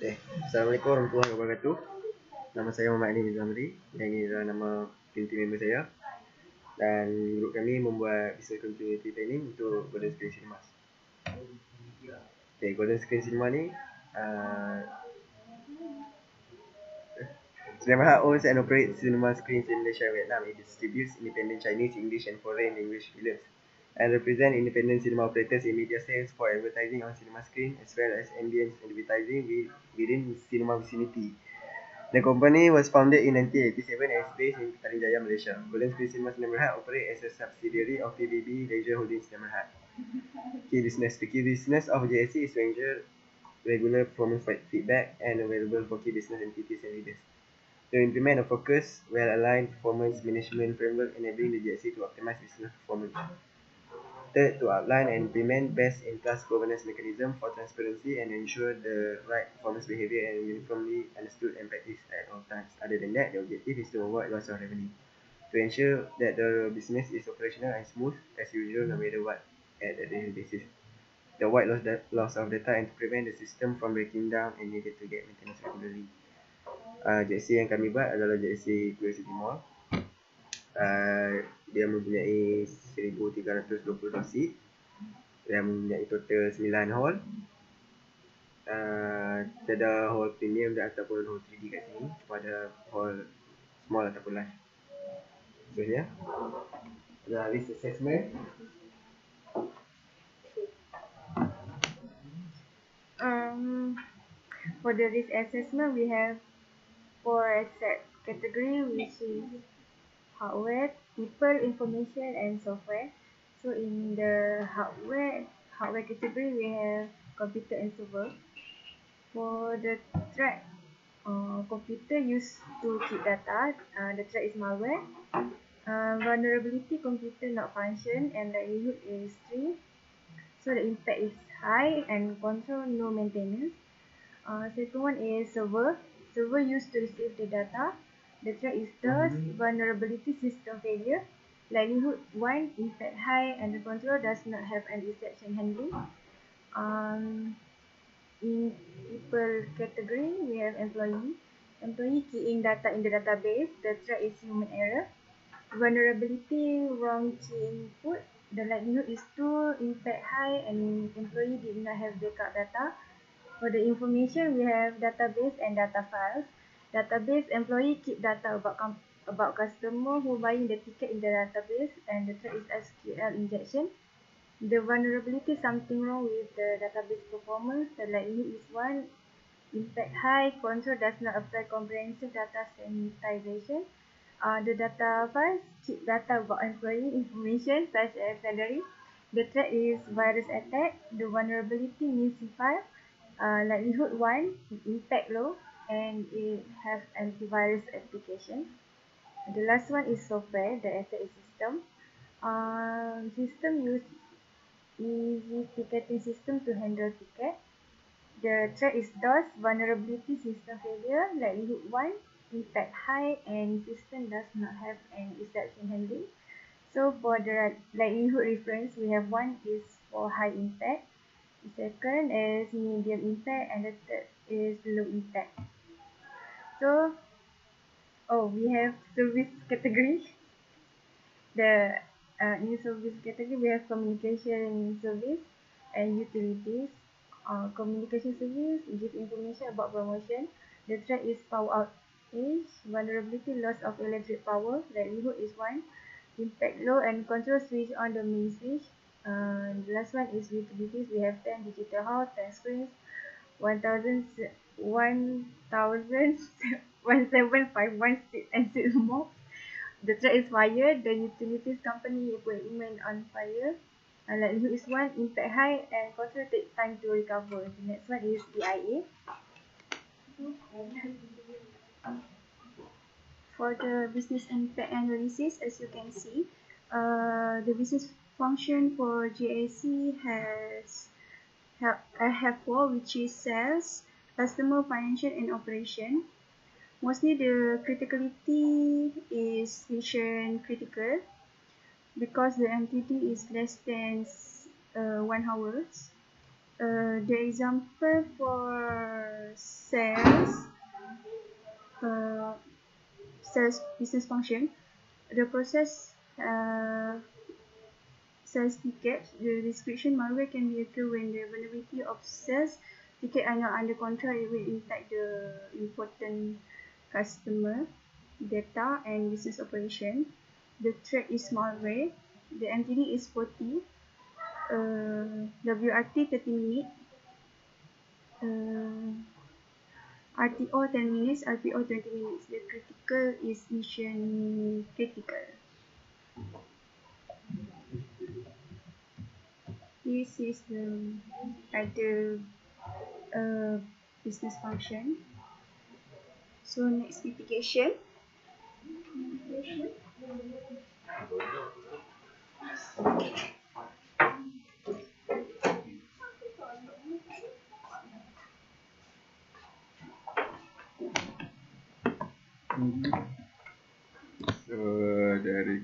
Assalamualaikum warahmatullahi wabarakatuh. Nama saya Muhammad Anim Zamri. Yang ini adalah nama community member saya. Dan grup kami membuat business continuity planning untuk Golden Screen Cinemas. Golden Screen Cinema ni cinema owns and operates cinema screens in Malaysia and Vietnam. It distributes independent Chinese, English and foreign language films and represent independent cinema operators in media sales for advertising on cinema screen as well as ambience advertising within cinema vicinity. The company was founded in 1987 and is based in Petaling Jaya, Malaysia. Golden Screen Cinemas Sdn operates as a subsidiary of PBB Leisure Holdings Sdn. Key business. The key business of JSC is to ensure regular performance feedback and available for key business entities and leaders. To implement a focused, well-aligned performance management framework enabling the JSC to optimize business performance. Third, to outline and implement best-in-class governance mechanism for transparency and ensure the right performance behavior and uniformly understood and practiced at all times. Other than that, the objective is to avoid loss of revenue. To ensure that the business is operational and smooth as usual no matter what at a daily basis. To avoid loss of data and to prevent the system from breaking down and needed to get maintenance regularly. JSC yang kami buat adalah JSC University Mall. Dia mempunyai 1322 seat dan mempunyai total 9 hall. Kita ada hall premium dan ataupun hall 3D kat sini, pada hall small ataupun large. Seterusnya ada risk assessment. For the risk assessment, we have 4 asset category, which is hardware, people, information and software. So in the hardware category, we have computer and server. For the track, computer used to keep data. The track is malware. Vulnerability, computer not function and likelihood is 3. So the impact is high and control no maintenance. Second one is server. Server used to receive the data. The threat is DOS, vulnerability, system failure. Likelihood 1, impact high, and the controller does not have an exception handling. In people category, we have employee. Employee keying data in the database. The threat is human error. Vulnerability, wrong key input. The likelihood is 2, impact high, and employee did not have backup data. For the information, we have database and data files. Database, employee keep data about customer who buying the ticket in the database, and the threat is SQL injection. The vulnerability, something wrong with the database performance. The likelihood is 1, impact high, control does not apply comprehensive data sanitization. The data files keep data about employee information such as salary. The threat is virus attack. The vulnerability means file. Likelihood 1, impact low, and it has antivirus application. The last one is software, the asset is system. System use easy ticketing system to handle ticket. The threat is DOS, vulnerability, system failure. Likelihood 1, impact high, and system does not have an exception handling. So for the likelihood reference, we have 1 is for high impact. The second is medium impact and the third is low impact. So, we have service category. In service category, we have communication service and utilities. Communication service gives information about promotion. The threat is power outage, vulnerability, loss of electric power. Likelihood is 1, impact low, and control switch on the main switch. The last one is utilities. We have 10 digital hall, 10 screens, 1751 seats and 6 more. The threat is fire. The utilities company equipment on fire. Likelihood is 1, impact high, and control take time to recover. The next one is EIA. For the business impact analysis, as you can see, the business function for JAC have 4, which is sales, customer, financial, and operation. Mostly the criticality is mission critical because the entity is less than 1 hour. The example for business function. The process sales tickets. The description malware can be occur when the vulnerability of sales ticket are not under control. It will impact the important customer data and business operation. The threat is malware. The MTD is 40. WRT 30 minutes. RTO 10 minutes, RPO 20 minutes. The critical is mission critical. This is the other business function. So next mitigation. So the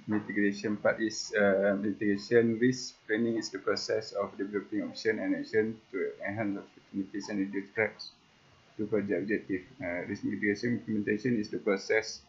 mitigation part is mitigation risk. Planning is the process of developing option and action to enhance opportunities and reduce threats to project objective. Risk mitigation implementation is the process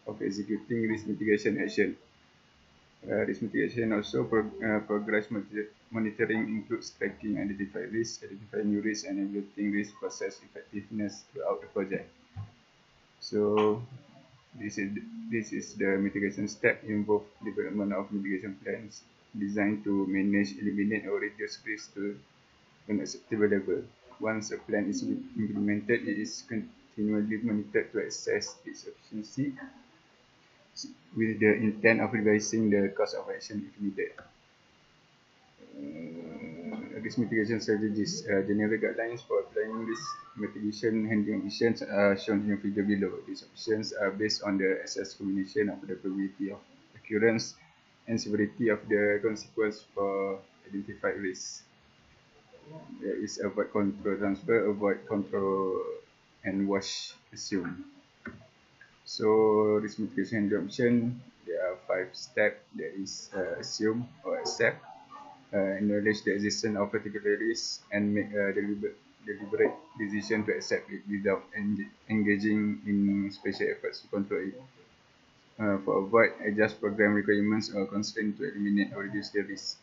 of executing risk mitigation action. Risk mitigation also progress monitoring includes tracking identified risks, identifying new risks, and evaluating risk process effectiveness throughout the project. So this is the mitigation step involve development of mitigation plans designed to manage, eliminate, or reduce risk to an acceptable level. Once a plan is implemented, it is continually monitored to assess its efficiency with the intent of revising the course of action if needed. Risk mitigation strategies. General guidelines for applying risk mitigation handling options are shown in the figure below. These options are based on the assessed combination of the probability of occurrence and severity of the consequence for identified risks. There is avoid control transfer, avoid control, and wash assume. So risk mitigation option, there are 5 steps. There is assume or accept, acknowledge the existence of particular risk, and make a deliberate decision to accept it without engaging in special efforts to control it. For avoid, adjust program requirements or constraints to eliminate or reduce the risk.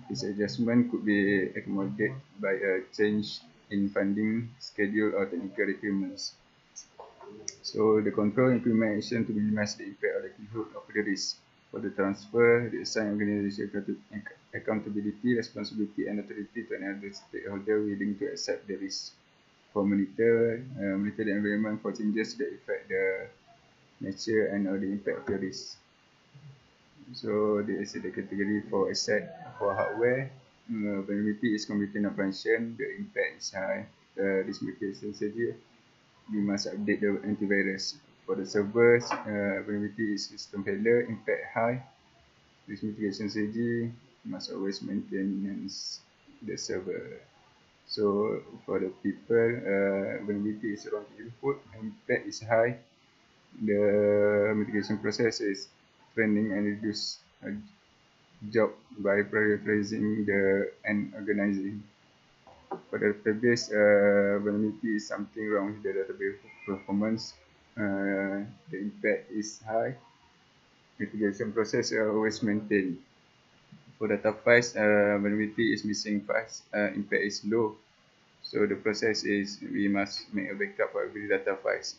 This adjustment could be accommodated by a change in funding, schedule, or technical requirements. So the control implement action to minimize the impact or likelihood of the risk. For the transfer, the assigned organization accountability, responsibility, and authority to another stakeholder willing to accept the risk. For monitor the environment for changes that affect the nature and or the impact of the risk. So there is the category for asset. For hardware, vulnerability is computer not function, the impact is high. Risk mitigation strategy, we must update the antivirus. For the servers, vulnerability is system failure, impact high. Risk mitigation strategy, must always maintain the server. So for the people, vulnerability is wrong input, impact is high. The mitigation process is training and reduce job by prioritizing and organizing. For the database, vulnerability is something wrong with the database performance. The impact is high. Mitigation process are always maintained. For data files, vulnerability is missing files. Impact is low. So the process is we must make a backup for every data files.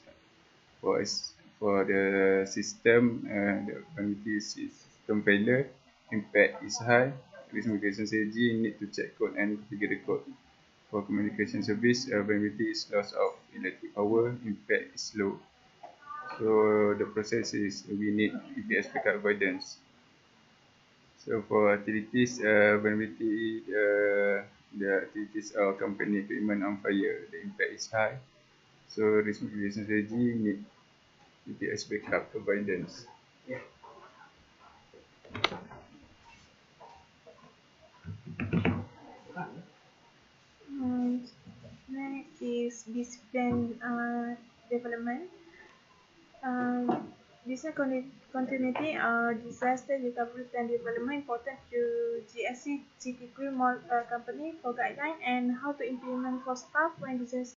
For the system, the vulnerability is system failure. Impact is high. Risk mitigation strategy need to check code and configure the code. For communication service, vulnerability is loss of electric power. Impact is low. So the process is we need EPS backup avoidance. So for activities, vulnerability, the activities of company equipment on fire, the impact is high. So risk mitigation strategy need EPS backup avoidance. Next is business plan development. Business continuity or disaster recovery plan development important to GSC, GTQ company for guideline and how to implement for staff when disaster